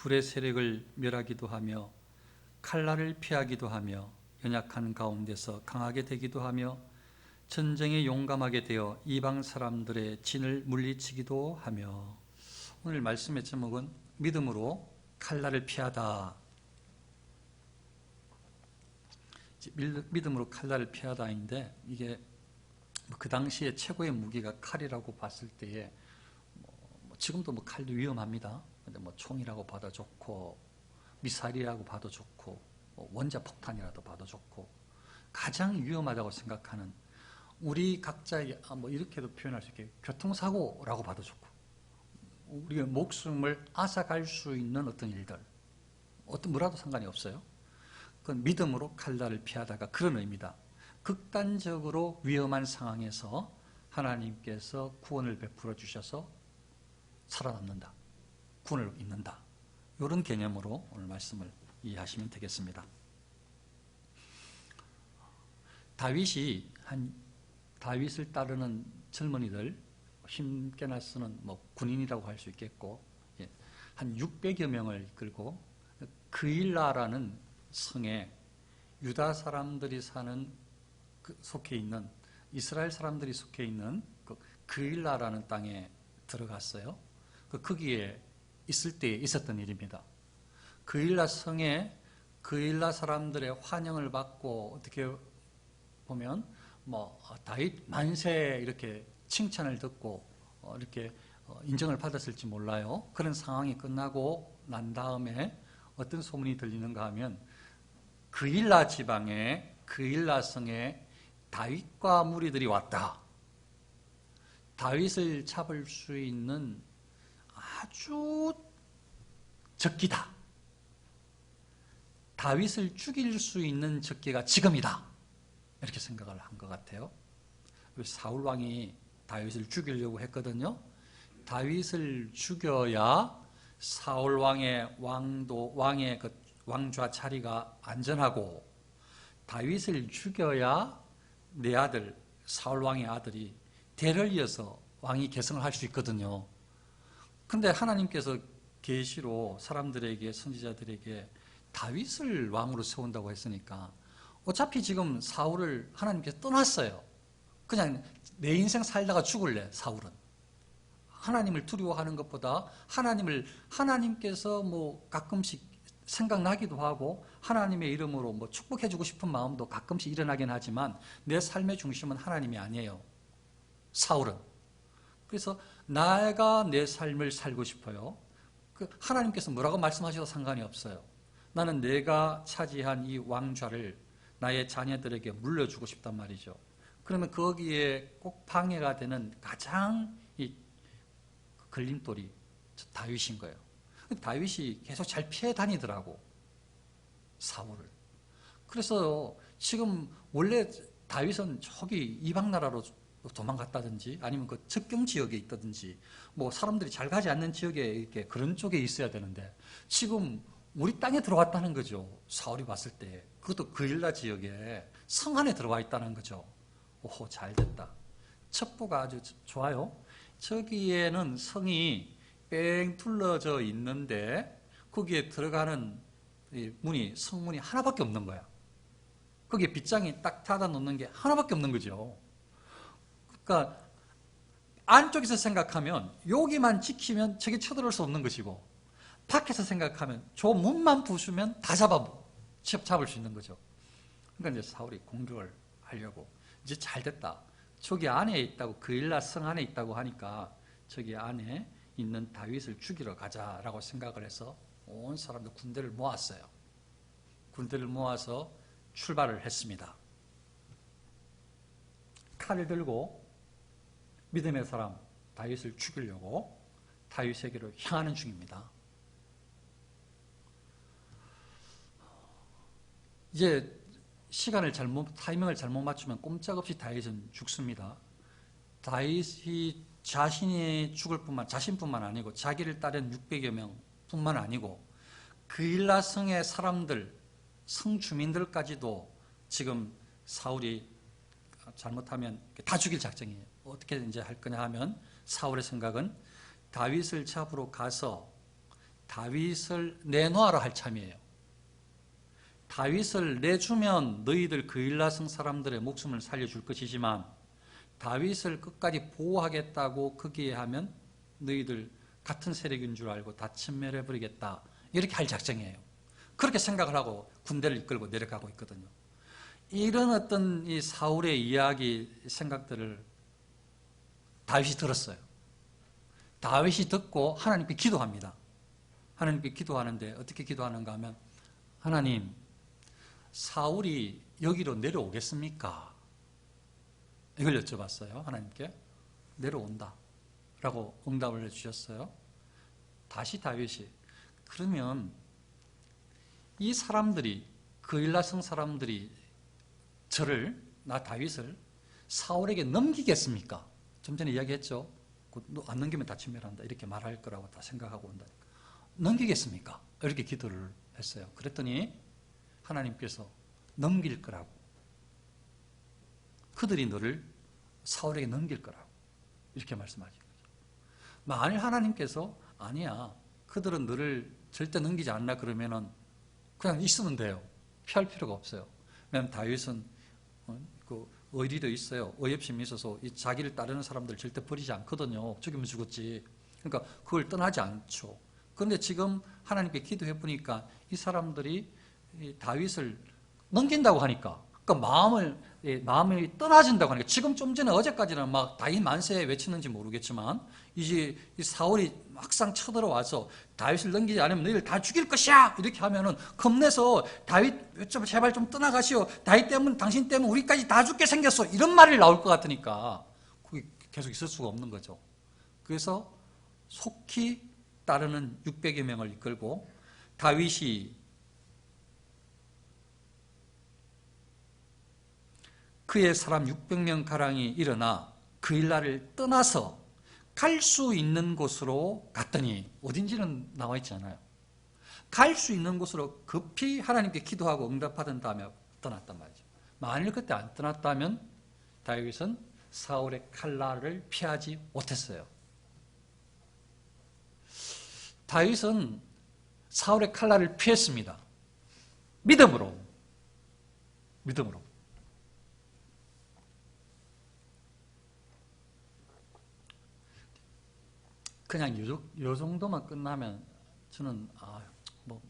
불의 세력을 멸하기도 하며 칼날을 피하기도 하며 연약한 가운데서 강하게 되기도 하며 전쟁에 용감하게 되어 이방 사람들의 진을 물리치기도 하며. 오늘 말씀의 제목은 믿음으로 칼날을 피하다. 믿음으로 칼날을 피하다인데, 이게 그 당시에 최고의 무기가 칼이라고 봤을 때에 지금도 칼도 위험합니다. 근데 총이라고 봐도 좋고 미사일이라고 봐도 좋고 원자 폭탄이라도 봐도 좋고, 가장 위험하다고 생각하는 우리 각자의 이렇게도 표현할 수 있게 교통사고라고 봐도 좋고, 우리의 목숨을 앗아갈 수 있는 어떤 일들, 어떤 뭐라도 상관이 없어요. 그건 믿음으로 칼날을 피하다가 그런 의미다. 극단적으로 위험한 상황에서 하나님께서 구원을 베풀어 주셔서 살아남는다, 구원을 입는다, 이런 개념으로 오늘 말씀을 이해하시면 되겠습니다. 다윗을 따르는 젊은이들, 힘께나 쓰는 군인이라고 할 수 있겠고, 한 600여 명을 이끌고 그일라라는 성에 유다 사람들이 사는 속해 있는, 이스라엘 사람들이 속해 있는 그일라라는 땅에 들어갔어요. 거기에 있을 때에 있었던 일입니다. 그일라 성에 그일라 사람들의 환영을 받고, 어떻게 보면 다윗 만세 이렇게 칭찬을 듣고 이렇게 인정을 받았을지 몰라요. 그런 상황이 끝나고 난 다음에 어떤 소문이 들리는가 하면, 그일라 지방에 그일라 성에 다윗과 무리들이 왔다. 다윗을 잡을 수 있는 아주 적기다. 다윗을 죽일 수 있는 적기가 지금이다. 이렇게 생각을 한 것 같아요. 사울 왕이 다윗을 죽이려고 했거든요. 다윗을 죽여야 사울 왕의 왕의 왕좌 자리가 안전하고, 다윗을 죽여야 내 아들 사울 왕의 아들이 대를 이어서 왕이 계승을 할 수 있거든요. 근데 하나님께서 계시로 사람들에게, 선지자들에게 다윗을 왕으로 세운다고 했으니까, 어차피 지금 사울을 하나님께서 떠났어요. 그냥 내 인생 살다가 죽을래, 사울은. 하나님을 두려워하는 것보다 하나님께서 가끔씩 생각나기도 하고, 하나님의 이름으로 축복해주고 싶은 마음도 가끔씩 일어나긴 하지만, 내 삶의 중심은 하나님이 아니에요, 사울은. 그래서 내가 내 삶을 살고 싶어요. 하나님께서 뭐라고 말씀하셔도 상관이 없어요. 나는 내가 차지한 이 왕좌를 나의 자녀들에게 물려주고 싶단 말이죠. 그러면 거기에 꼭 방해가 되는 가장 이 걸림돌이 다윗인 거예요. 다윗이 계속 잘 피해 다니더라고, 사울을. 그래서 지금 원래 다윗은 저기 이방 나라로 도망갔다든지, 아니면 그 접경 지역에 있다든지, 사람들이 잘 가지 않는 지역에 이렇게 그런 쪽에 있어야 되는데, 지금 우리 땅에 들어왔다는 거죠. 사울이 봤을 때. 그것도 그일라 지역에 성 안에 들어와 있다는 거죠. 오호, 잘 됐다. 첩보가 아주 좋아요. 저기에는 성이 뺑 둘러져 있는데, 거기에 들어가는 성문이 하나밖에 없는 거야. 거기에 빗장이 딱 닫아 놓는 게 하나밖에 없는 거죠. 그러니까 안쪽에서 생각하면 여기만 지키면 저게 쳐들어올 수 없는 것이고, 밖에서 생각하면 저 문만 부수면 다 잡을 수 있는 거죠. 그러니까 이제 사울이 공격을 하려고, 이제 잘 됐다. 저기 안에 있다고, 그일라 성 안에 있다고 하니까 저기 안에 있는 다윗을 죽이러 가자라고 생각을 해서 온 사람들 군대를 모았어요. 군대를 모아서 출발을 했습니다. 칼을 들고 믿음의 사람 다윗을 죽이려고 다윗에게로 향하는 중입니다. 이제 타이밍을 잘못 맞추면 꼼짝없이 다윗은 죽습니다. 다윗이 자신이 자신뿐만 아니고 자기를 따른 600여 명뿐만 아니고 그일라 성의 사람들, 성 주민들까지도 지금 사울이 잘못하면 다 죽일 작정이에요. 어떻게 이제 할 거냐 하면, 사울의 생각은 다윗을 잡으러 가서 다윗을 내놓아라 할 참이에요. 다윗을 내주면 너희들 그일라성 사람들의 목숨을 살려줄 것이지만 다윗을 끝까지 보호하겠다고 거기에 하면 너희들 같은 세력인 줄 알고 다 침멸해버리겠다. 이렇게 할 작정이에요. 그렇게 생각을 하고 군대를 이끌고 내려가고 있거든요. 이런 어떤 이 사울의 이야기 생각들을 다윗이 들었어요. 다윗이 듣고 하나님께 기도합니다. 하나님께 기도하는데 어떻게 기도하는가 하면 하나님, 사울이 여기로 내려오겠습니까? 이걸 여쭤봤어요. 하나님께. 내려온다 라고 응답을 해주셨어요. 다시 다윗이 그러면 이 사람들이 그일라성 사람들이 저를, 나 다윗을 사울에게 넘기겠습니까? 좀 전에 이야기했죠. 안 넘기면 다 침멸한다 이렇게 말할 거라고 다 생각하고 온다니까. 넘기겠습니까? 이렇게 기도를 했어요. 그랬더니 하나님께서 넘길 거라고, 그들이 너를 사울에게 넘길 거라고 이렇게 말씀하신 거죠. 만일 하나님께서 아니야, 그들은 너를 절대 넘기지 않나 그러면은 그냥 있으면 돼요. 피할 필요가 없어요. 왜냐하면 다윗은 그 의리도 있어요. 의협심이 있어서 이 자기를 따르는 사람들 절대 버리지 않거든요. 죽이면 죽었지. 그러니까 그걸 떠나지 않죠. 그런데 지금 하나님께 기도해 보니까 이 사람들이 이 다윗을 넘긴다고 하니까, 그러니까 마음이 떠나진다고 하니까, 지금 좀 전에 어제까지는 막 다윗 만세 외치는지 모르겠지만 이제 이 사울이 막상 쳐들어와서 다윗을 넘기지 않으면 너희를 다 죽일 것이야 이렇게 하면은 겁내서 다윗 제발 좀 떠나가시오, 다윗 때문에, 당신 때문에 우리까지 다 죽게 생겼어, 이런 말이 나올 것 같으니까 그게 계속 있을 수가 없는 거죠. 그래서 속히 따르는 600여 명을 이끌고 다윗이 그의 사람 600명 가량이 일어나 그일라를 떠나서 갈 수 있는 곳으로 갔더니, 어딘지는 나와 있지 않아요. 갈 수 있는 곳으로 급히 하나님께 기도하고 응답받은 다음에 떠났단 말이죠. 만일 그때 안 떠났다면 다윗은 사울의 칼날을 피하지 못했어요. 다윗은 사울의 칼날을 피했습니다. 믿음으로. 그냥 요 정도만 끝나면 저는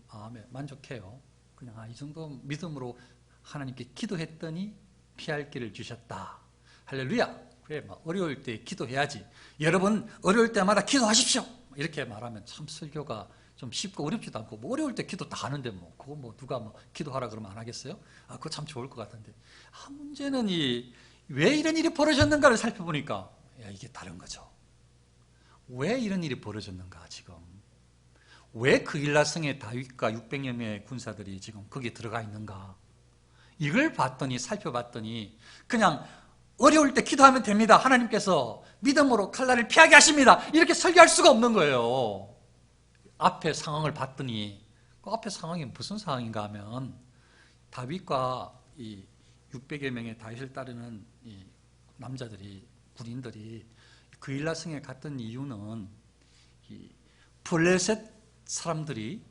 마음에 만족해요. 그냥 이 정도 믿음으로 하나님께 기도했더니 피할 길을 주셨다. 할렐루야. 그래, 어려울 때 기도해야지. 여러분 어려울 때마다 기도하십시오. 이렇게 말하면 참 설교가 좀 쉽고 어렵지도 않고, 어려울 때 기도 다 하는데 그거 누가 기도하라 그러면 안 하겠어요? 그거 참 좋을 것 같은데. 문제는 왜 이런 일이 벌어졌는가를 살펴보니까 이게 다른 거죠. 왜 이런 일이 벌어졌는가, 지금. 왜 그일라성의 다윗과 600여 명의 군사들이 지금 거기에 들어가 있는가. 이걸 살펴봤더니 그냥 어려울 때 기도하면 됩니다, 하나님께서 믿음으로 칼날을 피하게 하십니다, 이렇게 설교할 수가 없는 거예요. 앞에 상황을 봤더니, 그 앞에 상황이 무슨 상황인가 하면 다윗과 이 600여 명의 다윗을 따르는 이 남자들이, 군인들이 그일라성에 갔던 이유는 이 블레셋 사람들이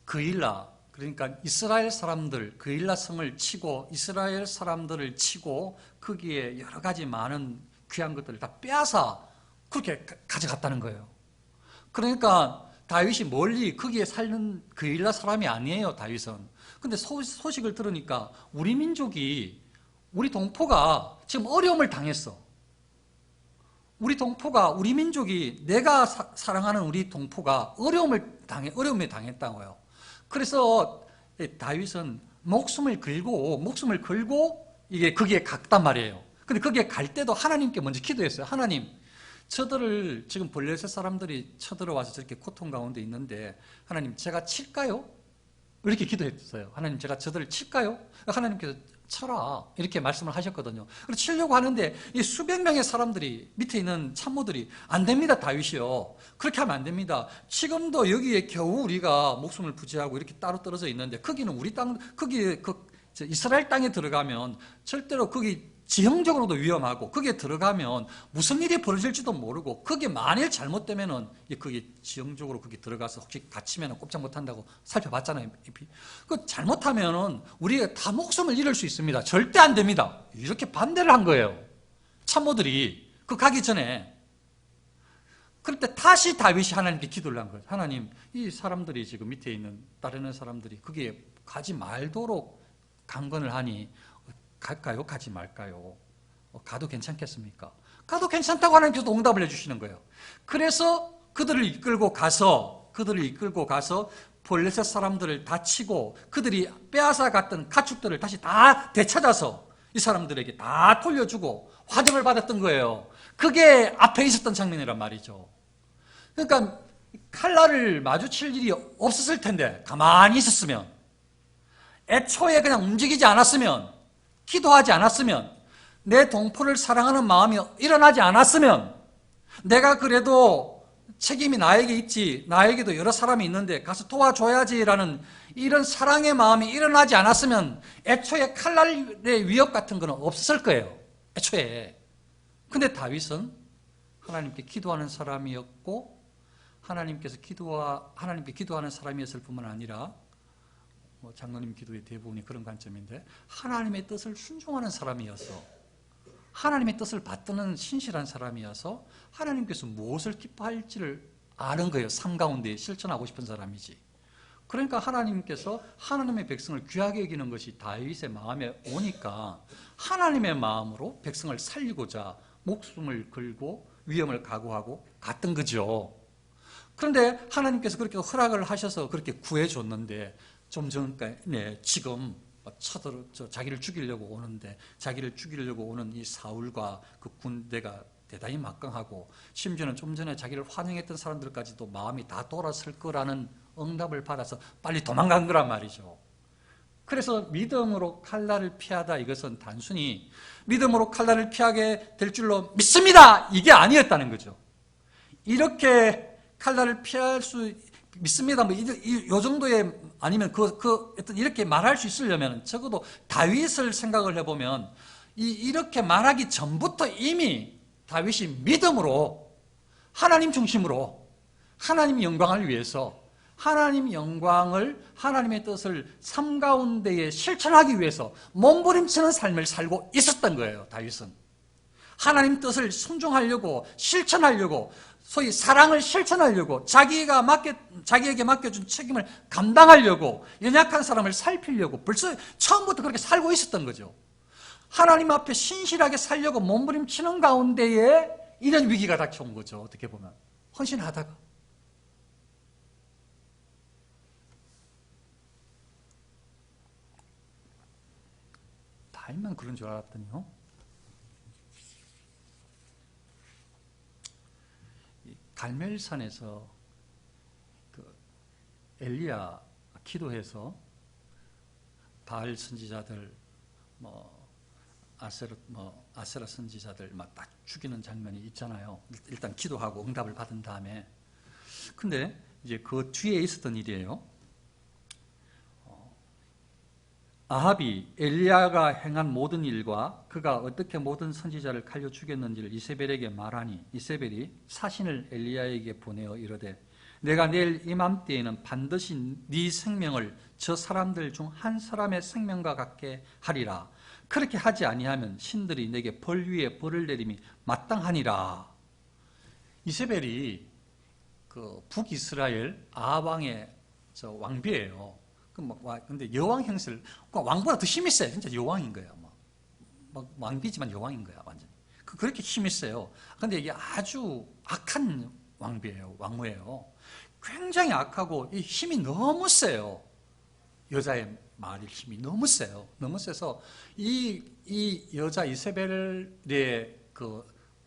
그일라, 그러니까 이스라엘 사람들, 그일라성을 치고 이스라엘 사람들을 치고 거기에 여러 가지 많은 귀한 것들을 다 빼앗아 그렇게 가져갔다는 거예요. 그러니까 다윗이 멀리 거기에 살는 그일라 사람이 아니에요, 다윗은. 근데 소식을 들으니까 우리 민족이, 우리 동포가 지금 어려움을 당했어. 우리 민족이, 내가 사랑하는 우리 동포가 어려움에 당했다고요. 그래서 다윗은 목숨을 걸고 이게 거기에 갔단 말이에요. 근데 거기에 갈 때도 하나님께 먼저 기도했어요. 하나님, 저들을 지금 블레셋 사람들이 쳐들어와서 저렇게 고통 가운데 있는데 하나님, 제가 칠까요? 이렇게 기도했어요. 하나님, 제가 저들을 칠까요? 하나님께서 쳐라 이렇게 말씀을 하셨거든요. 그래서 치려고 하는데 이 수백 명의 사람들이, 밑에 있는 참모들이 안 됩니다, 다윗이요, 그렇게 하면 안 됩니다. 지금도 여기에 겨우 우리가 목숨을 부지하고 이렇게 따로 떨어져 있는데 거기는 우리 땅, 거기 이스라엘 땅에 들어가면 절대로 거기 지형적으로도 위험하고 거기에 들어가면 무슨 일이 벌어질지도 모르고 그게 만일 잘못되면은 그게 지형적으로 거기 들어가서 혹시 갇히면 꼼짝 못한다고 살펴봤잖아요. 그 잘못하면은 우리가 다 목숨을 잃을 수 있습니다. 절대 안 됩니다. 이렇게 반대를 한 거예요. 참모들이 그 가기 전에. 그럴 때 다시 다윗이 하나님께 기도를 한 거예요. 하나님, 이 사람들이 지금 밑에 있는 따르는 사람들이 거기에 가지 말도록 강건을 하니 갈까요? 가지 말까요? 가도 괜찮겠습니까? 가도 괜찮다고 하나님께서 응답을 해주시는 거예요. 그래서 그들을 이끌고 가서 블레셋 사람들을 다 치고 그들이 빼앗아 갔던 가축들을 다시 다 되찾아서 이 사람들에게 다 돌려주고 화정을 받았던 거예요. 그게 앞에 있었던 장면이란 말이죠. 그러니까 칼날을 마주칠 일이 없었을 텐데 가만히 있었으면, 애초에 그냥 움직이지 않았으면, 기도하지 않았으면, 내 동포를 사랑하는 마음이 일어나지 않았으면, 내가 그래도 책임이 나에게 있지, 나에게도 여러 사람이 있는데 가서 도와줘야지라는 이런 사랑의 마음이 일어나지 않았으면 애초에 칼날의 위협 같은 거는 없었을 거예요. 애초에. 근데 다윗은 하나님께 기도하는 사람이었고 하나님께 기도하는 사람이었을 뿐만 아니라 장로님 기도의 대부분이 그런 관점인데 하나님의 뜻을 순종하는 사람이어서, 하나님의 뜻을 받드는 신실한 사람이어서 하나님께서 무엇을 기뻐할지를 아는 거예요. 삶 가운데 실천하고 싶은 사람이지. 그러니까 하나님께서 하나님의 백성을 귀하게 여기는 것이 다윗의 마음에 오니까 하나님의 마음으로 백성을 살리고자 목숨을 걸고 위험을 각오하고 갔던 거죠. 그런데 하나님께서 그렇게 허락을 하셔서 그렇게 구해줬는데 좀 전에 지금 자기를 죽이려고 오는 이 사울과 그 군대가 대단히 막강하고 심지어는 좀 전에 자기를 환영했던 사람들까지도 마음이 다 돌아설 거라는 응답을 받아서 빨리 도망간 거란 말이죠. 그래서 믿음으로 칼날을 피하다, 이것은 단순히 믿음으로 칼날을 피하게 될 줄로 믿습니다, 이게 아니었다는 거죠. 이렇게 칼날을 피할 수 믿습니다, 요 정도의, 아니면 이렇게 말할 수 있으려면 적어도 다윗을 생각을 해보면 이렇게 말하기 전부터 이미 다윗이 믿음으로 하나님 중심으로 하나님 영광을 위해서, 하나님 영광을, 하나님의 뜻을 삶 가운데에 실천하기 위해서 몸부림치는 삶을 살고 있었던 거예요. 다윗은 하나님 뜻을 순종하려고, 실천하려고, 소위 사랑을 실천하려고, 자기에게 맡겨준 책임을 감당하려고, 연약한 사람을 살피려고 벌써 처음부터 그렇게 살고 있었던 거죠. 하나님 앞에 신실하게 살려고 몸부림치는 가운데에 이런 위기가 닥쳐온 거죠. 어떻게 보면 헌신하다가. 다윗만 그런 줄 알았더니요, 갈멜산에서 엘리야 기도해서 바알 선지자들, 아세라 선지자들 막 다 죽이는 장면이 있잖아요. 일단 기도하고 응답을 받은 다음에. 근데 이제 그 뒤에 있었던 일이에요. 아합이 엘리야가 행한 모든 일과 그가 어떻게 모든 선지자를 칼로 죽였는지를 이세벨에게 말하니 이세벨이 사신을 엘리야에게 보내어 이르되 내가 내일 이맘때에는 반드시 네 생명을 저 사람들 중 한 사람의 생명과 같게 하리라. 그렇게 하지 아니하면 신들이 내게 벌 위에 벌을 내림이 마땅하니라. 이세벨이 그 북이스라엘 아합 왕의 왕비예요. 근데 여왕 행세를, 왕보다 더 힘이 세요. 진짜 여왕인 거예요. 왕비지만 여왕인 거야, 완전히. 그렇게 힘이 세요. 근데 이게 아주 악한 왕비예요. 왕후예요. 굉장히 악하고 이 힘이 너무 세요. 여자의 말이 힘이 너무 세요. 너무 세서 이 여자 이세벨의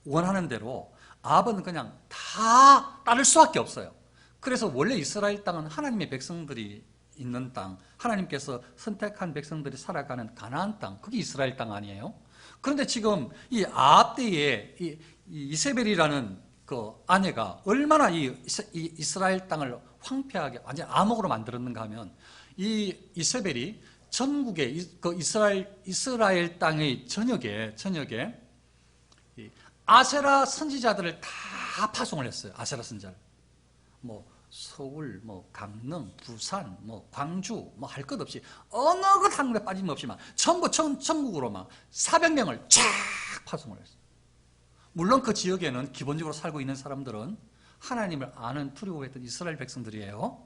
원하는 대로 아합은 그냥 다 따를 수밖에 없어요. 그래서 원래 이스라엘 땅은 하나님의 백성들이 있는 땅, 하나님께서 선택한 백성들이 살아가는 가나안 땅, 그게 이스라엘 땅 아니에요? 그런데 지금 이 아합 때에 이 이세벨이라는 그 아내가 얼마나 이 이스라엘 땅을 황폐하게 완전 암흑으로 만들었는가 하면 이 이세벨이 전국에 그 이스라엘 땅의 전역에 이 아세라 선지자들을 다 파송을 했어요. 아세라 선지자를. 뭐 서울, 뭐 강릉, 부산, 뭐 광주, 뭐 할 것 없이 어느 것 한 군데 빠짐없이만 전부 전국으로 막 400명을 쫙 파송을 했어요. 물론 그 지역에는 기본적으로 살고 있는 사람들은 하나님을 아는 두려워했던 이스라엘 백성들이에요.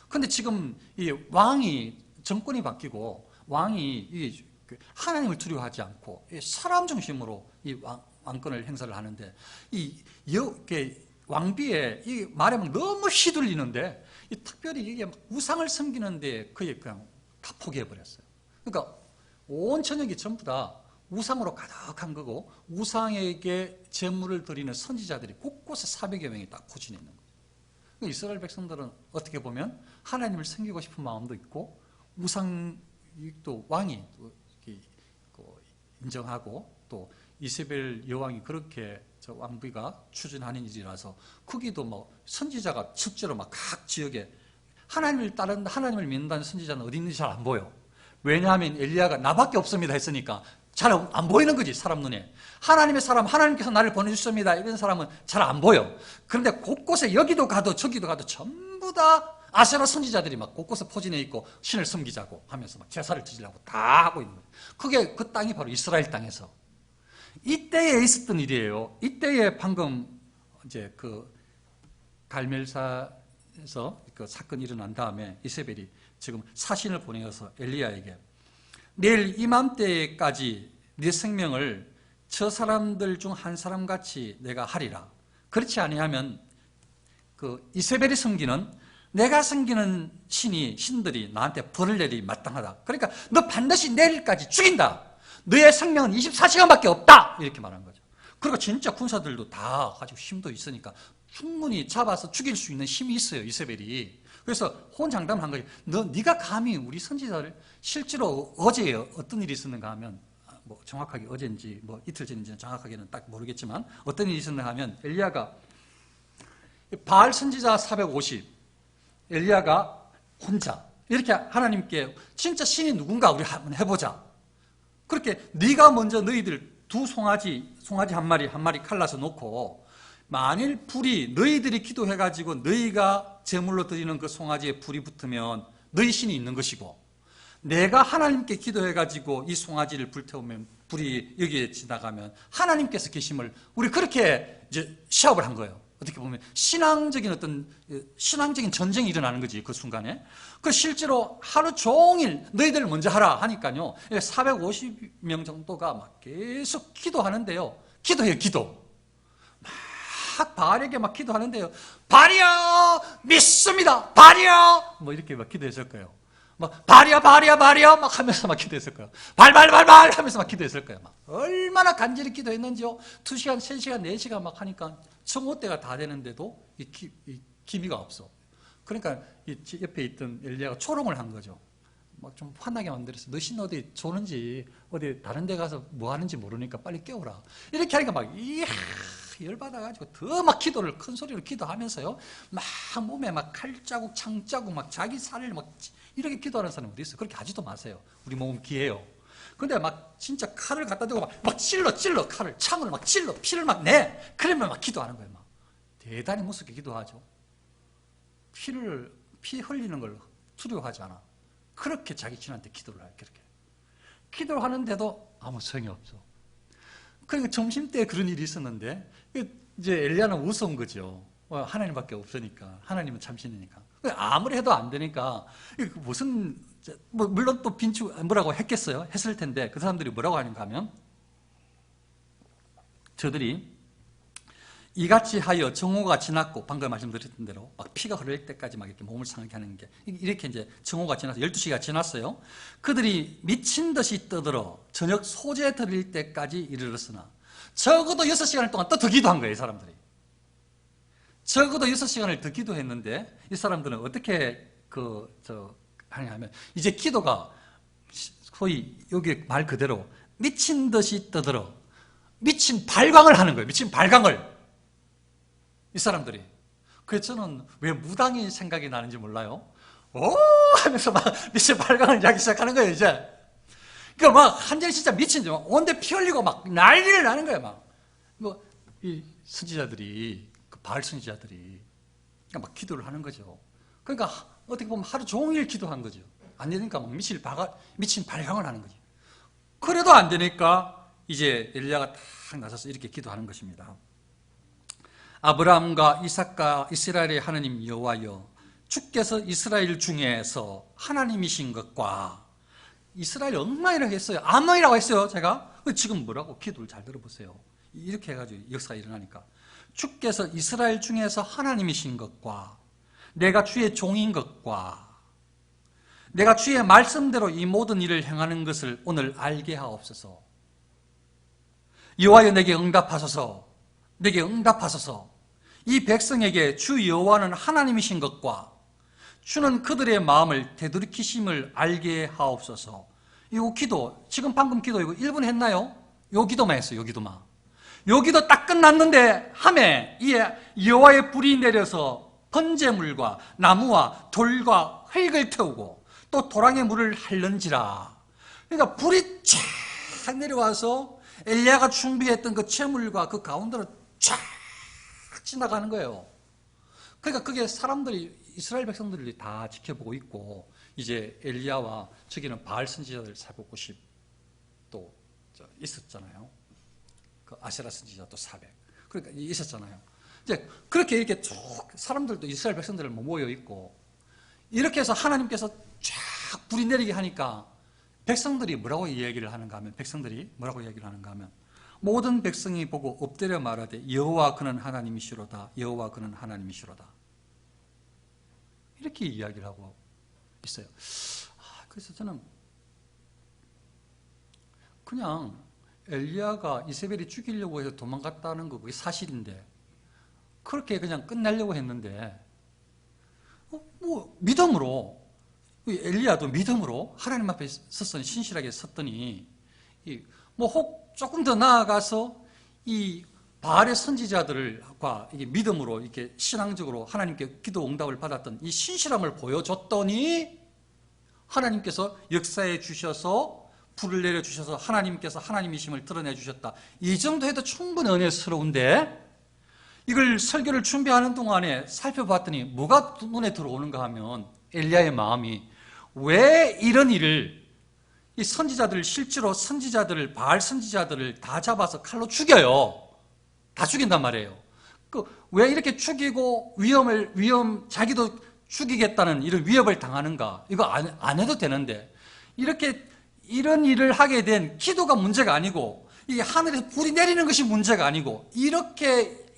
근데 지금 이 왕이 정권이 바뀌고 왕이 하나님을 두려워하지 않고 사람 중심으로 이 왕권을 행사를 하는데 이 왕비에 이 말에 막 너무 휘둘리는데 특별히 이게 막 우상을 섬기는데 그게 그냥 다 포기해 버렸어요. 그러니까 온 전역이 전부 다 우상으로 가득한 거고 우상에게 제물을 드리는 선지자들이 곳곳에 400여 명이 딱 포진해 있는 거예요. 이스라엘 백성들은 어떻게 보면 하나님을 섬기고 싶은 마음도 있고 우상도 왕이 인정하고 또 이세벨 여왕이 그렇게 저 왕비가 추진하는 일이라서 거기도 뭐 선지자가 실제로 막 각 지역에 하나님을 믿는다는 선지자는 어디 있는지 잘 안 보여. 왜냐하면 엘리야가 나밖에 없습니다 했으니까 잘 안 보이는 거지, 사람 눈에. 하나님의 사람, 하나님께서 나를 보내주셨습니다 이런 사람은 잘 안 보여. 그런데 곳곳에 여기도 가도 저기도 가도 전부 다 아세라 선지자들이 막 곳곳에 포진해 있고 신을 섬기자고 하면서 막 제사를 드리려고 다 하고 있는 거예요. 그게 그 땅이 바로 이스라엘 땅에서 이때에 있었던 일이에요. 이때에 방금 이제 그 갈멜사에서 그 사건이 일어난 다음에 이세벨이 지금 사신을 보내어서 엘리야에게 내일 이맘때까지 네 생명을 저 사람들 중 한 사람같이 내가 하리라. 그렇지 아니하면 그 이세벨이 섬기는 내가 섬기는 신들이 나한테 벌을 내리 마땅하다. 그러니까 너 반드시 내일까지 죽인다. 너의 생명은 24시간밖에 없다. 이렇게 말한 거죠. 그리고 진짜 군사들도 다 가지고 힘도 있으니까 충분히 잡아서 죽일 수 있는 힘이 있어요, 이세벨이. 그래서 호언장담한 거예요. 네가 감히 우리 선지자를 실제로 어제 어떤 일이 있었는가 하면 뭐 정확하게 어제인지 뭐 이틀 전인지는 정확하게는 딱 모르겠지만 어떤 일이 있었는가 하면 엘리야가 바알 선지자 450 엘리야가 혼자 이렇게 하나님께 진짜 신이 누군가 우리 한번 해보자. 그렇게 네가 먼저 너희들 두 송아지 한 마리 칼라서 놓고 만일 불이 너희들이 기도해가지고 너희가 제물로 드리는 그 송아지에 불이 붙으면 너희 신이 있는 것이고 내가 하나님께 기도해가지고 이 송아지를 불태우면 불이 여기에 지나가면 하나님께서 계심을 우리 그렇게 이제 시합을 한 거예요. 어떻게 보면 신앙적인 전쟁이 일어나는 거지 그 순간에. 그 실제로 하루 종일 너희들 먼저 하라 하니까요 450명 정도가 막 계속 기도하는데요. 기도. 막 바알에게 막 기도하는데요. 바알이여 믿습니다. 바알이여 뭐 이렇게 막 기도했을 거예요. 막 바알이여 막 하면서 막 기도했을 거예요. 발 하면서 막 기도했을 거예요. 막 얼마나 간절히 기도했는지요. 2시간, 3시간, 4시간 막 하니까 정오 때가 다 되는데도 이 기미가 없어. 그러니까 이 옆에 있던 엘리야가 초롱을 한 거죠. 막 좀 화나게 만들어서 너 신 어디 조는지 어디 다른 데 가서 뭐 하는지 모르니까 빨리 깨워라. 이렇게 하니까 막 열받아가지고 더 막 기도를 큰 소리로 기도하면서요. 막 몸에 막 칼자국, 창자국, 막 자기 살을 막 이렇게 기도하는 사람이 어디 있어요? 그렇게 하지도 마세요. 우리 몸은 귀해요. 근데 막 진짜 칼을 갖다 대고 막 찔러 칼을 창을 막 찔러 피를 막 내. 그러면 막 기도하는 거예요. 막 대단히 무섭게 기도하죠. 피 흘리는 걸 두려워하지 않아. 그렇게 자기 신한테 기도를 해요. 그렇게 기도를 하는데도 아무 소용이 없어. 그러니까 점심때 그런 일이 있었는데 이제 엘리야는 무서운 거죠. 하나님밖에 없으니까 하나님은 참신이니까 아무리 해도 안 되니까 무슨 물론 또 빈추 뭐라고 했겠어요. 했을 텐데 그 사람들이 뭐라고 하는가 하면 저들이 이같이 하여 정오가 지났고 방금 말씀드렸던 대로 막 피가 흐를 때까지 막 이렇게 몸을 상하게 하는 게 이렇게 이제 정오가 지나서 12시가 지났어요. 그들이 미친 듯이 떠들어 저녁 소재 드릴 때까지 이르렀으나 적어도 6시간 동안 또 더 기도한 거예요. 이 사람들이 적어도 6시간을 더 기도했는데 이 사람들은 어떻게 하냐면 이제 기도가 소위 여기 말 그대로 미친 듯이 떠들어 미친 발광을 하는 거예요. 미친 발광을 이 사람들이. 그래서 저는 왜 무당이 생각이 나는지 몰라요. 오 하면서 막 미칠 발광을 하기 시작하는 거예요, 이제. 그러니까 막 한전이 진짜 미친지 막 온데 피 흘리고 막 난리를 나는 거예요, 막. 뭐, 이 선지자들이, 그 바알 선지자들이 그러니까 막 기도를 하는 거죠. 그러니까 어떻게 보면 하루 종일 기도한 거죠. 안 되니까 막 미친 발광을 하는 거죠. 그래도 안 되니까 이제 엘리야가 딱 나서서 이렇게 기도하는 것입니다. 아브라함과 이삭과 이스라엘의 하나님 여호와여, 주께서 이스라엘 중에서 하나님이신 것과, 이스라엘 엉망이라고 했어요. 암망이라고 했어요, 제가. 지금 뭐라고? 기도를 잘 들어보세요. 이렇게 해가지고 역사가 일어나니까. 주께서 이스라엘 중에서 하나님이신 것과, 내가 주의 종인 것과, 내가 주의 말씀대로 이 모든 일을 행하는 것을 오늘 알게 하옵소서. 여호와여, 내게 응답하소서. 내게 응답하소서. 이 백성에게 주 여호와는 하나님이신 것과 주는 그들의 마음을 되돌이키심을 알게 하옵소서. 이 기도, 지금 방금 기도 이거 1분 했나요? 요 기도만 했어요, 요 기도만. 요 기도 딱 끝났는데 함에 이에 여호와의 불이 내려서 번제물과 나무와 돌과 흙을 태우고 또 도랑의 물을 할는지라. 그러니까 불이 쫙 내려와서 엘리야가 준비했던 그 채물과 그 가운데로 쫙 지나가는 거예요. 그러니까 그게 사람들이, 이스라엘 백성들이 다 지켜보고 있고, 이제 엘리야와 저기는 바알 선지자들 살포 90 또 있었잖아요. 그 아세라 선지자 또 400. 그러니까 있었잖아요. 이제 그렇게 이렇게 쭉 사람들도 이스라엘 백성들을 모여 있고, 이렇게 해서 하나님께서 쫙 불이 내리게 하니까 백성들이 뭐라고 이야기를 하는가 하면, 모든 백성이 보고 엎드려 말하되 여호와 그는 하나님이시로다. 여호와 그는 하나님이시로다. 이렇게 이야기를 하고 있어요. 그래서 저는 그냥 엘리야가 이세벨이 죽이려고 해서 도망갔다는 거 그게 사실인데, 그렇게 그냥 끝내려고 했는데, 뭐 믿음으로, 엘리야도 믿음으로 하나님 앞에 섰더니, 신실하게 섰더니, 뭐 혹 조금 더 나아가서 이 바알의 선지자들과 이게 믿음으로 이렇게 신앙적으로 하나님께 기도 응답을 받았던 이 신실함을 보여줬더니 하나님께서 역사해 주셔서 불을 내려 주셔서 하나님께서 하나님이심을 드러내 주셨다. 이 정도 해도 충분히 은혜스러운데, 이걸 설교를 준비하는 동안에 살펴봤더니 뭐가 눈에 들어오는가 하면, 엘리야의 마음이 왜 이런 일을, 이 선지자들을, 실제로 선지자들을, 바알 선지자들을 다 잡아서 칼로 죽여요. 다 죽인단 말이에요. 왜 이렇게 죽이고 자기도 죽이겠다는 이런 위협을 당하는가? 이거 안 해도 되는데, 이런 일을 하게 된 기도가 문제가 아니고, 이게 하늘에서 불이 내리는 것이 문제가 아니고, 이렇게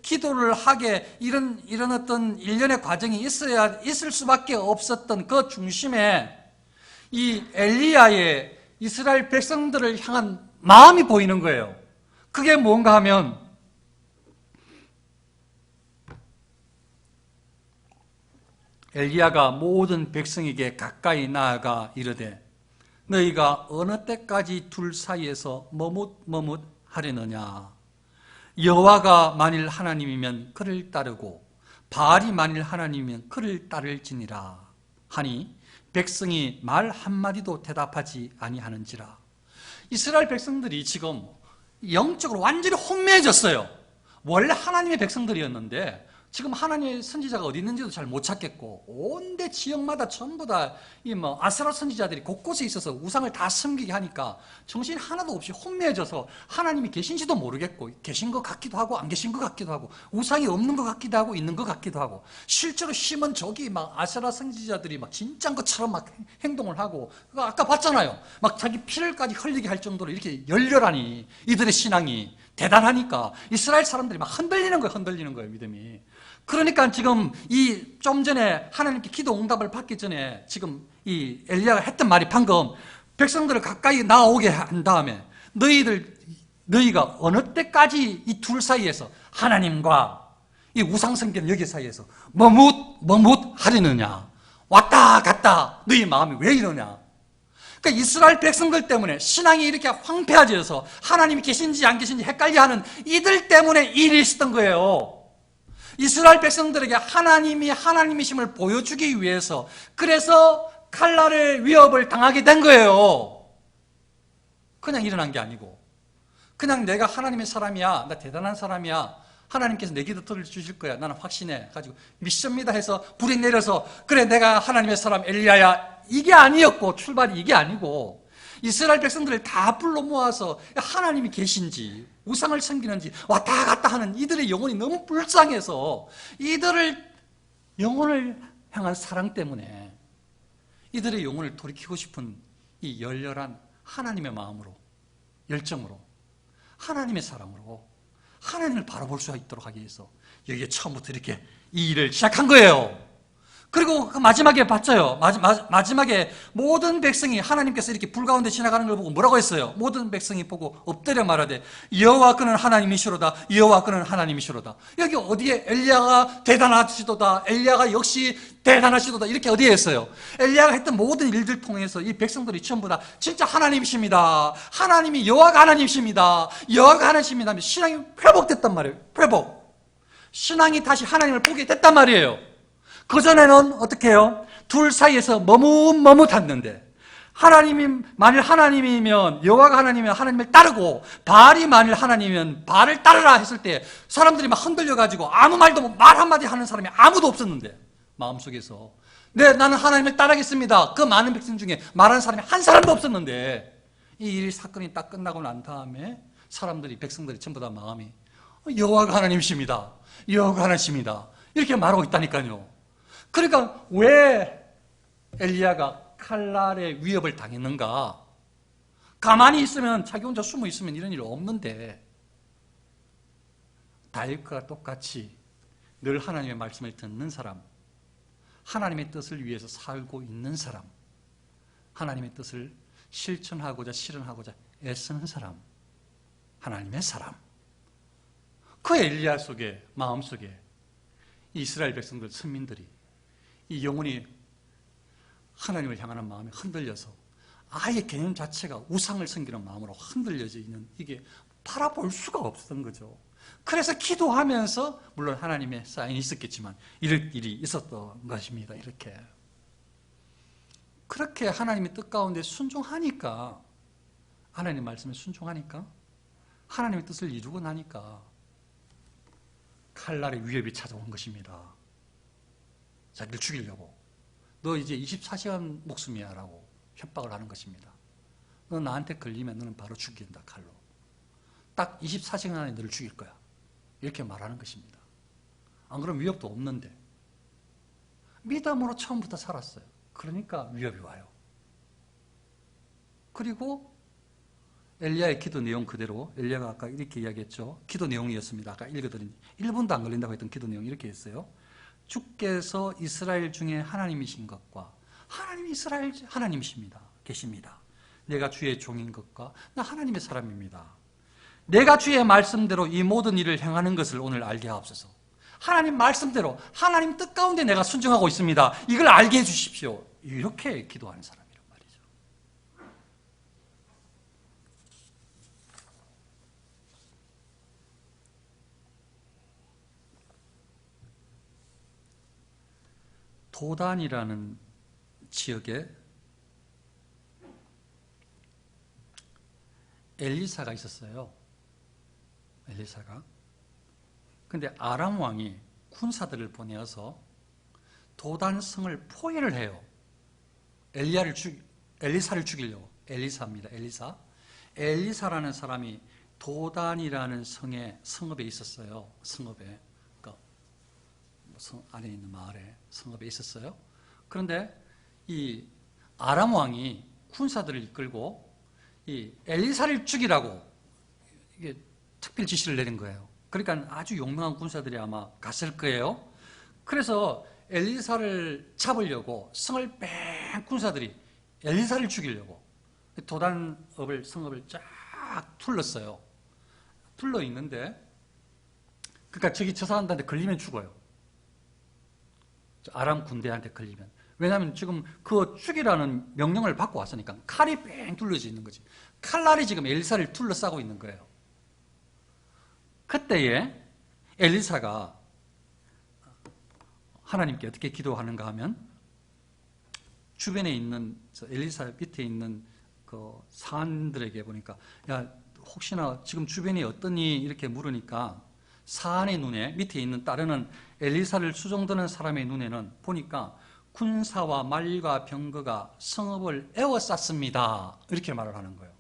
기도를 하게 이런 어떤 일련의 과정이 있을 수밖에 없었던 그 중심에 이 엘리야의 이스라엘 백성들을 향한 마음이 보이는 거예요. 그게 뭔가 하면, 엘리야가 모든 백성에게 가까이 나아가 이르되 너희가 어느 때까지 둘 사이에서 머뭇머뭇하려느냐. 여호와가 만일 하나님이면 그를 따르고 바알이 만일 하나님이면 그를 따를지니라 하니 백성이 말 한마디도 대답하지 아니하는지라. 이스라엘 백성들이 지금 영적으로 완전히 혼미해졌어요. 원래 하나님의 백성들이었는데 지금 하나님의 선지자가 어디 있는지도 잘 못 찾겠고, 온데 지역마다 전부 다 아세라 선지자들이 곳곳에 있어서 우상을 다 섬기게 하니까 정신이 하나도 없이 혼미해져서 하나님이 계신지도 모르겠고, 계신 것 같기도 하고 안 계신 것 같기도 하고, 우상이 없는 것 같기도 하고 있는 것 같기도 하고, 실제로 심은 적이 아세라 선지자들이 진짜인 것처럼 행동을 하고, 아까 봤잖아요. 자기 피를까지 흘리게 할 정도로 이렇게 열렬하니 이들의 신앙이 대단하니까 이스라엘 사람들이 흔들리는 거예요, 믿음이. 그러니까 지금 좀 전에 하나님께 기도 응답을 받기 전에 지금 이 엘리야가 했던 말이 방금 백성들을 가까이 나오게 한 다음에 너희가 어느 때까지 이 둘 사이에서, 하나님과 이 우상성전 여기 사이에서 머뭇하려느냐. 왔다 갔다 너희 마음이 왜 이러냐. 그러니까 이스라엘 백성들 때문에 신앙이 이렇게 황폐해져서 하나님이 계신지 안 계신지 헷갈려하는 이들 때문에 일이 있었던 거예요. 이스라엘 백성들에게 하나님이 하나님이심을 보여주기 위해서, 그래서 칼날의 위협을 당하게 된 거예요. 그냥 일어난 게 아니고, 그냥 내가 하나님의 사람이야, 나 대단한 사람이야, 하나님께서 내 기도 들어주실 거야, 나는 확신해 가지고 미션입니다 해서 불이 내려서 그래 내가 하나님의 사람 엘리야야, 이게 아니었고, 출발이 이게 아니고, 이스라엘 백성들을 다 불러 모아서 하나님이 계신지 우상을 섬기는지 왔다 갔다 하는 이들의 영혼이 너무 불쌍해서 이들을 영혼을 향한 사랑 때문에 이들의 영혼을 돌이키고 싶은 이 열렬한 하나님의 마음으로, 열정으로, 하나님의 사랑으로 하나님을 바라볼 수 있도록 하기 위해서 여기에 처음부터 이렇게 이 일을 시작한 거예요. 그리고 그 마지막에 봤죠. 마지막에 모든 백성이, 하나님께서 이렇게 불 가운데 지나가는 걸 보고 뭐라고 했어요? 모든 백성이 보고 엎드려 말하되 여호와 그는 하나님이시로다, 여호와 그는 하나님이시로다. 여기 어디에 엘리야가 대단하시도다, 엘리야가 역시 대단하시도다, 이렇게 어디에 했어요? 엘리야가 했던 모든 일들 통해서 이 백성들이 전부 다 진짜 하나님이십니다, 하나님이 여호와가 하나님이십니다, 여호와가 하나님이십니다, 신앙이 회복됐단 말이에요. 회복. 신앙이 다시 하나님을 보게 됐단 말이에요. 그전에는 어떻게 해요? 둘 사이에서 머뭇머뭇했는데, 하나님이 만일 하나님이면, 여호와가 하나님이면 하나님을 따르고, 바알이 만일 하나님이면 바알을 따르라 했을 때 사람들이 막 흔들려가지고 아무 말도 말 한마디 하는 사람이 아무도 없었는데, 마음속에서 네, 나는 하나님을 따르겠습니다, 그 많은 백성 중에 말하는 사람이 한 사람도 없었는데, 이 사건이 딱 끝나고 난 다음에 사람들이, 백성들이 전부 다 마음이 여호와가 하나님이십니다, 여호와가 하나님이십니다, 이렇게 말하고 있다니까요. 그러니까 왜 엘리야가 칼날의 위협을 당했는가? 가만히 있으면, 자기 혼자 숨어 있으면 이런 일 없는데, 다윗과 똑같이 늘 하나님의 말씀을 듣는 사람, 하나님의 뜻을 위해서 살고 있는 사람, 하나님의 뜻을 실천하고자 실현하고자 애쓰는 사람, 하나님의 사람, 그 엘리야 속에, 마음 속에 이스라엘 백성들, 선민들이 이 영혼이 하나님을 향하는 마음이 흔들려서 아예 개념 자체가 우상을 섬기는 마음으로 흔들려져 있는, 이게 바라볼 수가 없었던 거죠. 그래서 기도하면서, 물론 하나님의 사인이 있었겠지만 이럴 일이 있었던 것입니다. 이렇게 그렇게 하나님의 뜻 가운데 순종하니까, 하나님의 말씀에 순종하니까, 하나님의 뜻을 이루고 나니까 칼날의 위협이 찾아온 것입니다. 자기를 죽이려고. 너 이제 24시간 목숨이야 라고 협박을 하는 것입니다. 너 나한테 걸리면 너는 바로 죽인다, 칼로. 딱 24시간 안에 너를 죽일 거야, 이렇게 말하는 것입니다. 안 그러면 위협도 없는데. 믿음으로 처음부터 살았어요. 그러니까 위협이 와요. 그리고 엘리야의 기도 내용 그대로, 엘리야가 아까 이렇게 이야기했죠. 기도 내용이었습니다. 아까 읽어드린 1분도 안 걸린다고 했던 기도 내용이 이렇게 했어요. 주께서 이스라엘 중에 하나님이신 것과, 하나님이 이스라엘 하나님이십니다, 계십니다. 내가 주의 종인 것과 나 하나님의 사람입니다. 내가 주의 말씀대로 이 모든 일을 행하는 것을 오늘 알게 하옵소서. 하나님 말씀대로, 하나님 뜻 가운데 내가 순종하고 있습니다, 이걸 알게 해주십시오. 이렇게 기도하는 사람이란 말이죠. 도단이라는 지역에 엘리사가 있었어요. 엘리사가. 근데 아람 왕이 군사들을 보내어서 도단성을 포위를 해요. 엘리사를 죽이려고. 엘리사입니다. 엘리사. 엘리사라는 사람이 도단이라는 성읍에 있었어요. 성읍에. 성 안에 있는 마을에, 성읍에 있었어요. 그런데 이 아람 왕이 군사들을 이끌고 이 엘리사를 죽이라고 이게 특별 지시를 내린 거예요. 그러니까 아주 용맹한 군사들이 아마 갔을 거예요. 그래서 엘리사를 잡으려고 성을 뺑 군사들이 엘리사를 죽이려고 도단읍을, 성읍을 쫙 둘렀어요. 둘러 있는데, 그러니까 저 사람들한테 걸리면 죽어요. 아람 군대한테 걸리면. 왜냐하면 지금 그 죽이라는 명령을 받고 왔으니까 칼이 뺑 둘러져 있는 거지. 칼날이 지금 엘리사를 둘러싸고 있는 거예요. 그때에 엘리사가 하나님께 어떻게 기도하는가 하면 주변에 있는 엘리사 밑에 있는 그 사안들에게 보니까 야 혹시나 지금 주변이 어떠니 이렇게 물으니까 사안의 눈에 밑에 있는 따르는 엘리사를 수종드는 사람의 눈에는 보니까 군사와 말과 병거가 성읍을 에워쌌습니다. 이렇게 말을 하는 거예요.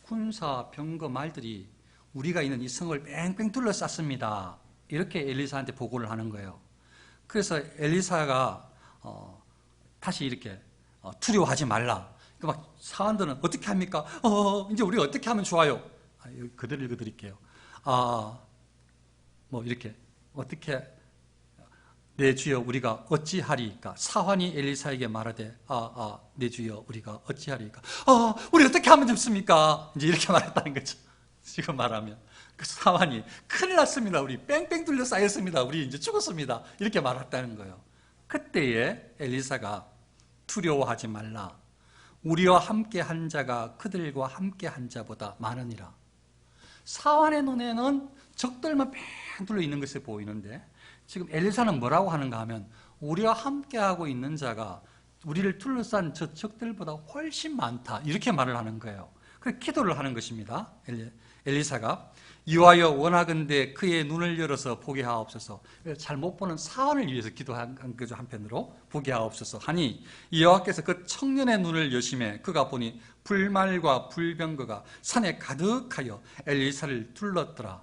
군사, 병거, 말들이 우리가 있는 이 성을 뺑뺑 둘러쌌습니다. 이렇게 엘리사한테 보고를 하는 거예요. 그래서 엘리사가 다시 이렇게 두려워하지 말라. 그러니까 막 사람들은 어떻게 합니까? 이제 우리가 어떻게 하면 좋아요? 그대로 읽어드릴게요. 뭐 이렇게 어떻게 내 주여 우리가 어찌하리까? 사환이 엘리사에게 말하되 내 주여 우리가 어찌하리까? 우리 어떻게 하면 좋습니까? 이제 이렇게 말했다는 거죠. 지금 말하면 그 사환이 큰일 났습니다. 우리 뺑뺑 둘러싸였습니다. 우리 이제 죽었습니다. 이렇게 말했다는 거예요. 그때에 엘리사가 두려워하지 말라. 우리와 함께 한 자가 그들과 함께 한 자보다 많으니라. 사환의 눈에는 적들만 뺑 둘러 있는 것이 보이는데 지금 엘리사는 뭐라고 하는가 하면 우리와 함께하고 있는 자가 우리를 둘러싼 저 적들보다 훨씬 많다. 이렇게 말을 하는 거예요. 그래서 기도를 하는 것입니다. 엘리사가 이와여 원하건대 그의 눈을 열어서 보게 하옵소서. 잘 못 보는 사환을 위해서 기도한 거죠. 한편으로 보게 하옵소서 하니 여호와께서 그 청년의 눈을 여심해 그가 보니 불말과 불병거가 산에 가득하여 엘리사를 둘렀더라.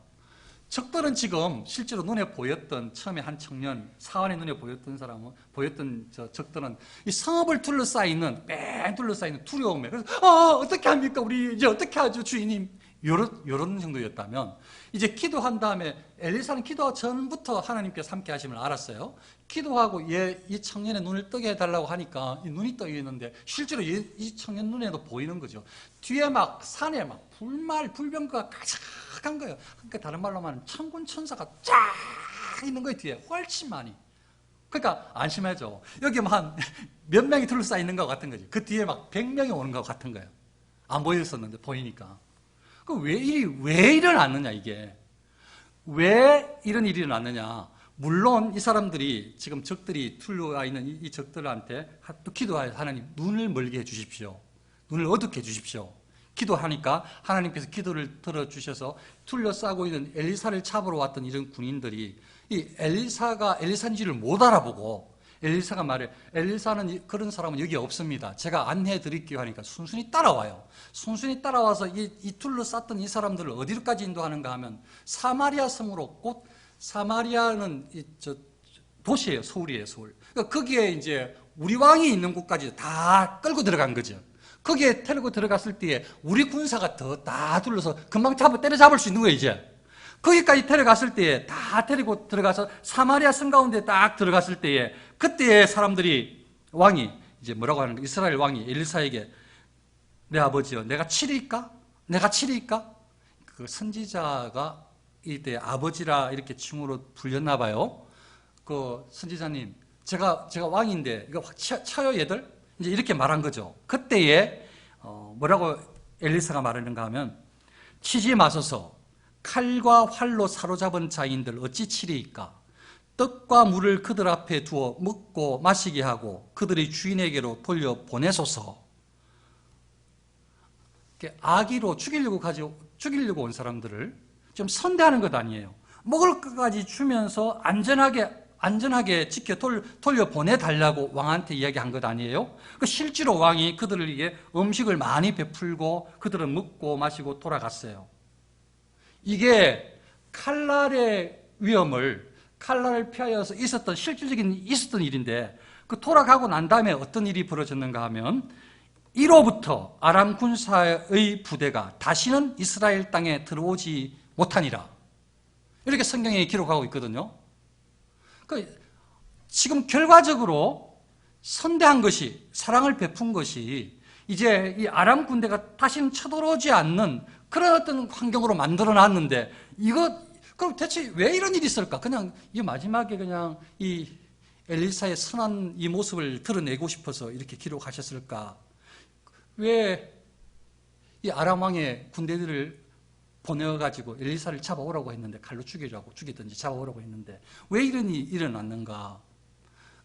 적들은 지금 실제로 눈에 보였던 처음에 한 청년 사환의 눈에 보였던 사람은 보였던 적들은 이 성읍을 둘러싸이는 뺑 둘러싸이는 두려움에 그래서 어떻게 합니까? 우리 이제 어떻게 하죠, 주인님? 요런 정도였다면 이제 기도한 다음에 엘리사는 기도 전부터 하나님께서 함께 하심을 알았어요. 기도하고 이 청년의 눈을 뜨게 해달라고 하니까 이 눈이 떠 있는데 실제로 이 청년 눈에도 보이는 거죠. 뒤에 막 산에 막 불말 불병거가 가득한 거예요. 그러니까 다른 말로 말하면 천군 천사가 쫙 있는 거예요. 뒤에 훨씬 많이. 그러니까 안심하죠. 여기 한 몇 명이 둘러싸여 있는 것 같은 거지. 그 뒤에 막 100명이 오는 것 같은 거예요. 안 보였었는데 보이니까. 왜 일어났느냐, 이게. 왜 이런 일이 일어났느냐. 물론 이 사람들이 지금 적들이 둘러와 있는 이 적들한테 또 기도하여 하나님 눈을 멀게 해 주십시오. 눈을 어둡게 해 주십시오. 기도하니까 하나님께서 기도를 들어주셔서 둘러싸고 있는 엘리사를 잡으러 왔던 이런 군인들이 이 엘리사가 엘리사인지를 못 알아보고 엘리사가 말해 엘리사는 그런 사람은 여기 없습니다. 제가 안내해 드릴게요 하니까 순순히 따라와요. 순순히 따라와서 이 둘러쌌던 이 사람들을 어디로까지 인도하는가 하면 사마리아 섬으로 곧 사마리아는 도시예요. 서울이에요. 서울. 그러니까 거기에 이제 우리 왕이 있는 곳까지 다 끌고 들어간 거죠. 거기에 데리고 들어갔을 때에 우리 군사가 더 다 둘러서 금방 때려잡을 수 있는 거예요. 이제. 거기까지 데려갔을 때에 다 데리고 들어가서 사마리아 섬 가운데 딱 들어갔을 때에 그때에 사람들이 왕이 이제 뭐라고 하는 거예요? 이스라엘 왕이 엘리사에게 내 아버지여 내가 치리까? 내가 치리까? 그 선지자가 이때 아버지라 이렇게 칭호로 불렸나 봐요. 그 선지자님 제가 왕인데 이거 확 쳐요 얘들? 이제 이렇게 말한 거죠. 그때에 뭐라고 엘리사가 말하는가 하면 치지 마소서 칼과 활로 사로잡은 자인들 어찌 치리이까? 떡과 물을 그들 앞에 두어 먹고 마시게 하고 그들의 주인에게로 돌려보내소서. 악의로 죽이려고 온 사람들을 좀 선대하는 것 아니에요. 먹을 것까지 주면서 안전하게 지켜 돌려보내달라고 왕한테 이야기한 것 아니에요? 실제로 왕이 그들에게 음식을 많이 베풀고 그들은 먹고 마시고 돌아갔어요. 이게 칼날의 위험을 칼날을 피하여서 있었던 일인데 그 돌아가고 난 다음에 어떤 일이 벌어졌는가 하면 이로부터 아람 군사의 부대가 다시는 이스라엘 땅에 들어오지 못하니라. 이렇게 성경에 기록하고 있거든요. 지금 결과적으로 선대한 것이 사랑을 베푼 것이 이제 이 아람 군대가 다시는 쳐들어오지 않는 그런 어떤 환경으로 만들어 놨는데 그럼 대체 왜 이런 일이 있을까? 그냥 이 마지막에 그냥 이 엘리사의 선한 이 모습을 드러내고 싶어서 이렇게 기록하셨을까? 왜 이 아람 왕의 군대들을 보내어가지고 엘리사를 잡아오라고 했는데, 칼로 죽이든지 잡아오라고 했는데 왜 이런 일이 일어났는가?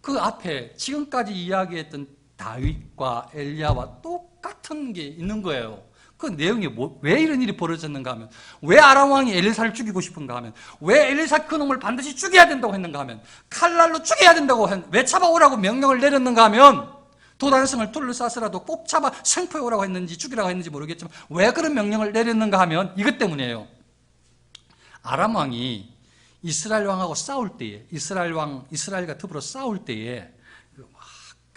그 앞에 지금까지 이야기했던 다윗과 엘리야와 똑같은 게 있는 거예요. 그 내용이 왜 이런 일이 벌어졌는가 하면, 왜 아람 왕이 엘리사를 죽이고 싶은가 하면, 왜 엘리사 그놈을 반드시 죽여야 된다고 했는가 하면, 칼날로 죽여야 된다고 왜 잡아오라고 명령을 내렸는가 하면, 도단성을 둘러싸서라도 꼭 잡아 생포해 오라고 했는지 죽이라고 했는지 모르겠지만 왜 그런 명령을 내렸는가 하면 이것 때문이에요. 아람 왕이 이스라엘 왕하고 싸울 때에, 이스라엘과 더불어 싸울 때에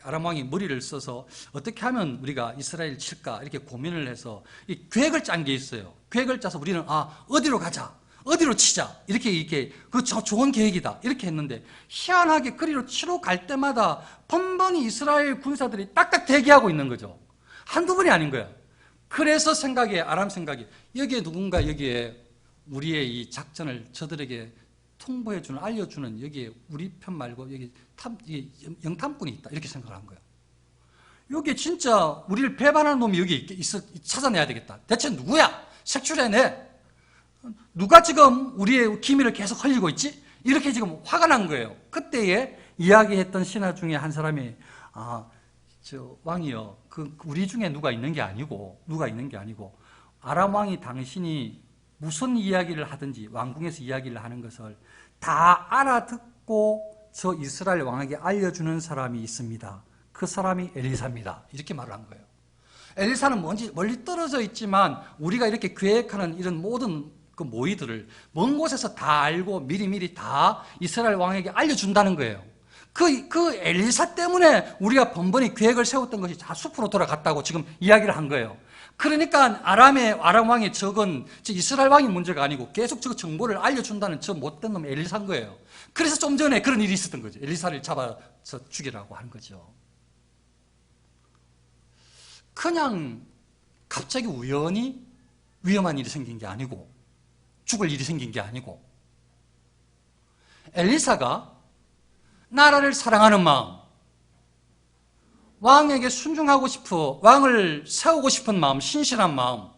아람 왕이 머리를 써서 어떻게 하면 우리가 이스라엘을 칠까 이렇게 고민을 해서 이 계획을 짠 게 있어요. 계획을 짜서 우리는 어디로 가자, 어디로 치자, 이렇게 그 좋은 계획이다 이렇게 했는데, 희한하게 그리로 치러 갈 때마다 번번이 이스라엘 군사들이 딱딱 대기하고 있는 거죠. 한두 번이 아닌 거야. 그래서 아람 생각이, 여기에 누군가 여기에 우리의 이 작전을 저들에게 통보해주는, 알려주는, 여기에 우리 편 말고 여기 영탐꾼이 있다 이렇게 생각을 한 거예요. 여기 진짜 우리를 배반하는 놈이 여기 찾아내야 되겠다. 대체 누구야? 색출해내. 누가 지금 우리의 기밀을 계속 흘리고 있지? 이렇게 지금 화가 난 거예요. 그때에 이야기했던 신하 중에 한 사람이, 왕이여, 우리 중에 누가 있는 게 아니고, 아람 왕이 당신이 무슨 이야기를 하든지 왕궁에서 이야기를 하는 것을 다 알아듣고 저 이스라엘 왕에게 알려주는 사람이 있습니다. 그 사람이 엘리사입니다. 이렇게 말을 한 거예요. 엘리사는 멀리 떨어져 있지만 우리가 이렇게 계획하는 이런 모든 그 모의들을 먼 곳에서 다 알고 미리미리 다 이스라엘 왕에게 알려준다는 거예요. 그 엘리사 때문에 우리가 번번이 계획을 세웠던 것이 다 숲으로 돌아갔다고 지금 이야기를 한 거예요. 그러니까 아람 왕의 적은 이스라엘 왕이 문제가 아니고 계속 저 정보를 알려준다는 저 못된 놈 엘리사인 거예요. 그래서 좀 전에 그런 일이 있었던 거죠. 엘리사를 잡아서 죽이라고 하는 거죠. 그냥 갑자기 우연히 위험한 일이 생긴 게 아니고, 죽을 일이 생긴 게 아니고, 엘리사가 나라를 사랑하는 마음, 왕에게 순종하고 싶어, 왕을 세우고 싶은 마음, 신실한 마음,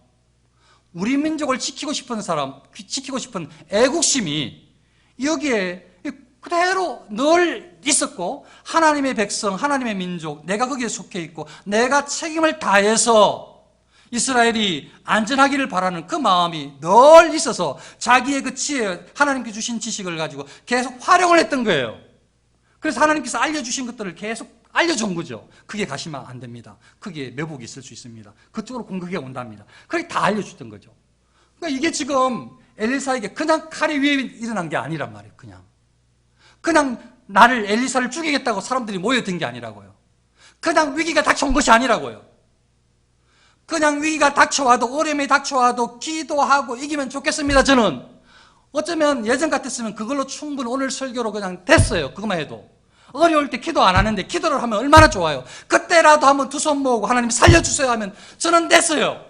우리 민족을 지키고 싶은 애국심이 여기에 그대로 늘 있었고, 하나님의 백성, 하나님의 민족, 내가 거기에 속해 있고 내가 책임을 다해서 이스라엘이 안전하기를 바라는 그 마음이 늘 있어서 자기의 그 지혜, 하나님께 주신 지식을 가지고 계속 활용을 했던 거예요. 그래서 하나님께서 알려주신 것들을 계속 알려준 거죠. 그게 가시면 안 됩니다. 그게 매복이 있을 수 있습니다. 그쪽으로 공격이 온답니다. 그렇게 다 알려줬던 거죠. 그러니까 이게 지금 엘리사에게 그냥 칼이 위에 일어난 게 아니란 말이에요. 그냥 엘리사를 죽이겠다고 사람들이 모여든 게 아니라고요. 그냥 위기가 닥쳐온 것이 아니라고요. 그냥 위기가 닥쳐와도, 어려움이 닥쳐와도 기도하고 이기면 좋겠습니다. 저는 어쩌면 예전 같았으면 그걸로 충분히 오늘 설교로 그냥 됐어요. 그것만 해도. 어려울 때 기도 안 하는데 기도를 하면 얼마나 좋아요. 그때라도 한번 두 손 모으고 하나님 살려주세요 하면 저는 됐어요.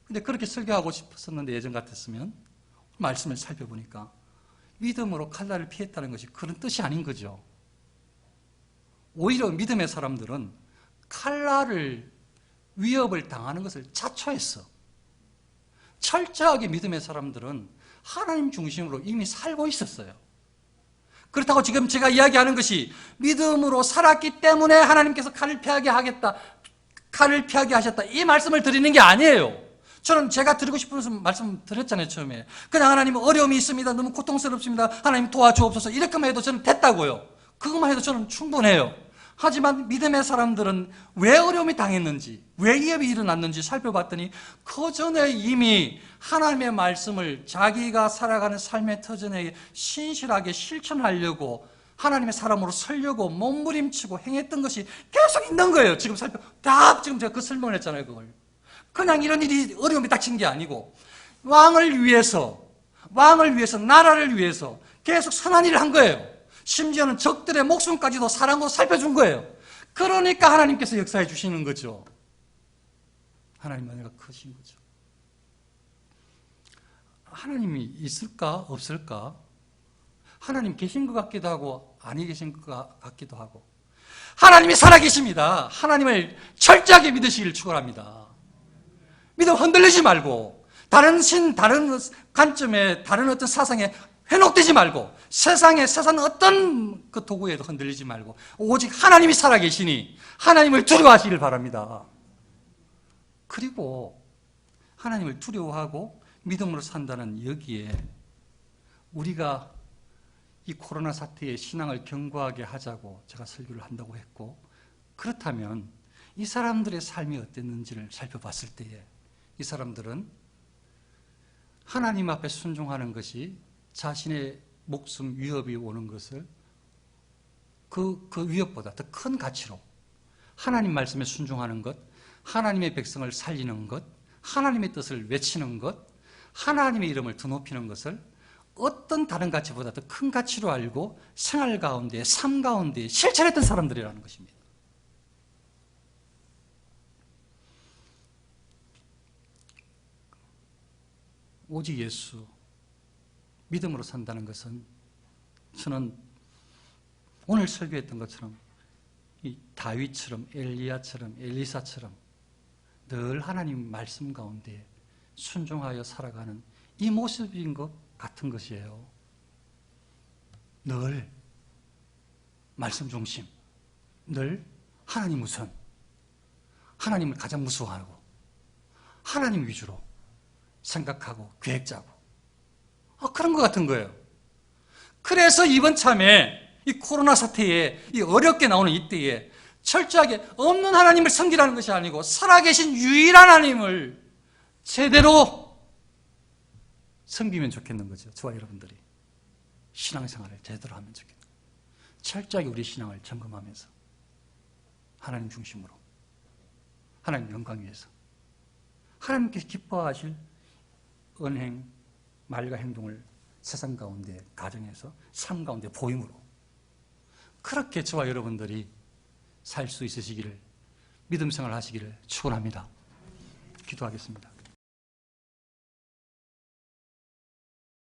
근데 그렇게 설교하고 싶었었는데 예전 같았으면, 말씀을 살펴보니까 믿음으로 칼날을 피했다는 것이 그런 뜻이 아닌 거죠. 오히려 믿음의 사람들은 칼날을, 위협을 당하는 것을 자초했어. 철저하게 믿음의 사람들은 하나님 중심으로 이미 살고 있었어요. 그렇다고 지금 제가 이야기하는 것이 믿음으로 살았기 때문에 하나님께서 칼을 피하게 하셨다, 이 말씀을 드리는 게 아니에요. 저는 제가 드리고 싶은 말씀 드렸잖아요, 처음에. 그냥 하나님 어려움이 있습니다, 너무 고통스럽습니다, 하나님 도와주옵소서, 이렇게만 해도 저는 됐다고요. 그것만 해도 저는 충분해요. 하지만 믿음의 사람들은 왜 어려움이 당했는지, 왜 위협이 일어났는지 살펴봤더니 그 전에 이미 하나님의 말씀을 자기가 살아가는 삶의 터전에 신실하게 실천하려고, 하나님의 사람으로 서려고 몸부림치고 행했던 것이 계속 있는 거예요. 지금 지금 제가 그 설명을 했잖아요, 그걸. 그냥 이런 일이, 어려움이 닥친 게 아니고 왕을 위해서, 나라를 위해서 계속 선한 일을 한 거예요. 심지어는 적들의 목숨까지도 사랑으로 살펴준 거예요. 그러니까 하나님께서 역사해 주시는 거죠. 하나님 은혜가 크신 거죠. 하나님이 있을까 없을까? 하나님 계신 것 같기도 하고 아니 계신 것 같기도 하고. 하나님이 살아계십니다. 하나님을 철저하게 믿으시기를 축원합니다. 믿음 흔들리지 말고 다른 신, 다른 관점에, 다른 어떤 사상에 회복되지 말고, 세상 어떤 그 도구에도 흔들리지 말고, 오직 하나님이 살아계시니 하나님을 두려워하시길 바랍니다. 그리고 하나님을 두려워하고 믿음으로 산다는 여기에 우리가 이 코로나 사태에 신앙을 견고하게 하자고 제가 설교를 한다고 했고, 그렇다면 이 사람들의 삶이 어땠는지를 살펴봤을 때에 이 사람들은 하나님 앞에 순종하는 것이 자신의 목숨 위협이 오는 것을 그 위협보다 더 큰 가치로 하나님 말씀에 순종하는 것, 하나님의 백성을 살리는 것, 하나님의 뜻을 외치는 것, 하나님의 이름을 더 높이는 것을 어떤 다른 가치보다 더 큰 가치로 알고 생활 가운데, 삶 가운데 실천했던 사람들이라는 것입니다. 오직 예수, 믿음으로 산다는 것은 저는 오늘 설교했던 것처럼 이 다윗처럼, 엘리야처럼, 엘리사처럼 늘 하나님 말씀 가운데 순종하여 살아가는 이 모습인 것 같은 것이에요. 늘 말씀 중심, 늘 하나님 우선, 하나님을 가장 무서워하고 하나님 위주로 생각하고 계획 짜고 그런 것 같은 거예요. 그래서 이번 참에 이 코로나 사태에 이 어렵게 나오는 이때에 철저하게 없는 하나님을 섬기라는 것이 아니고 살아계신 유일한 하나님을 제대로 섬기면 좋겠는 거죠. 저와 여러분들이 신앙생활을 제대로 하면 좋겠는 거예요. 철저하게 우리 신앙을 점검하면서 하나님 중심으로 하나님 영광 위해서 하나님께서 기뻐하실 은행, 말과 행동을 세상 가운데, 가정에서, 삶 가운데 보임으로 그렇게 저와 여러분들이 살 수 있으시기를, 믿음 생활 하시기를 축원합니다. 기도하겠습니다.